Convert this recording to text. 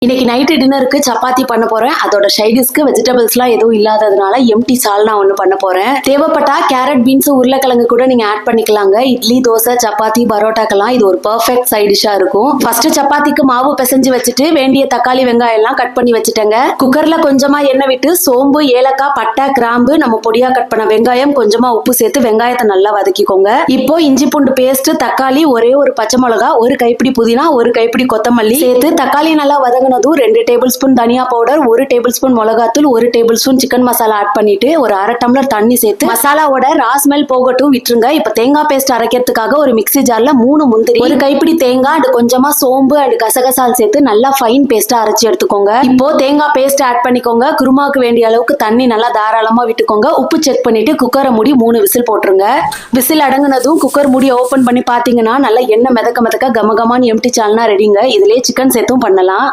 இன்னைக்கு நைட்டு டின்னருக்கு சப்பாத்தி பண்ண போறேன். அதோட சைடிஷ்க்கு வெஜிடபிள்ஸ்லாம் எதுவும் இல்லாததுனால எம்டி சால்னா ஒன்று பண்ண போறேன். தேவைப்பட்டா கேரட், பீன்ஸ், உருளைக்கிழங்கு கூட நீங்க ஆட் பண்ணிக்கலாங்க. இட்லி, தோசை, சப்பாத்தி, பரோட்டாக்கெல்லாம் இது ஒரு பெர்ஃபெக்ட் சைடிஷா இருக்கும். ஃபர்ஸ்ட் சப்பாத்திக்கு மாவு பிசைஞ்சு வச்சுட்டு வேண்டிய தக்காளி, வெங்காயம் எல்லாம் கட் பண்ணி வச்சுட்டேங்க. குக்கர்ல கொஞ்சமா எண்ணெய் விட்டு சோம்பு, ஏலக்காய், பட்டை, கிராம்பு, நம்ம பொடியா கட் பண்ண வெங்காயம், கொஞ்சமா உப்பு சேர்த்து வெங்காயத்தை நல்லா வதக்கிக்கோங்க. இப்போ இஞ்சி பூண்டு பேஸ்ட், தக்காளி, ஒரே ஒரு பச்சை மிளகா, ஒரு கைப்பிடி புதினா, ஒரு கைப்பிடி கொத்தமல்லி சேர்த்து தக்காளி நல்லா வதங்க 2 டேபிள் ஸ்பூன் தனியா பவுடர், 1 டேபிள் ஸ்பூன் மிளகாத்தூள், 1 table spoon chicken masala add பண்ணிட்டு ஒரு அரை டம்ளர் தண்ணி சேர்த்து மசாலாவோட ராஸ்மெல் போகட்டும் விட்டுருங்க. இப்ப தேங்காய் பேஸ்ட் அரைக்கிறதுக்காக ஒரு மிக்ஸி ஜார்ல 3 முந்திரி, ஒரு கைப்பிடி தேங்காய் அண்ட் கொஞ்சமா சோம்பு அண்ட் கசகசால் சேர்த்து நல்லா ஃபைன் பேஸ்டா அரைச்சு எடுத்துக்கோங்க. இப்போ தேங்காய் பேஸ்ட் ஆட் பண்ணிக்கோங்க. குருமாக்கு வேண்டிய அளவுக்கு தண்ணி நல்லா தாராளமா விட்டுக்கோங்க. உப்பு செக் பண்ணிட்டு குக்கரை மூடி 3 விசில் போட்டுருங்க. விசில் அடங்குனதும் குக்கர் மூடி ஓபன் பண்ணி பாத்தீங்கன்னா நல்லா எண்ணெய் மிதக்க மிதக்க கமகமான்னு எம்டி சால்னா ரெடிங்க. இதுலயே சிக்கன் சேர்த்தும் பண்ணலாம்.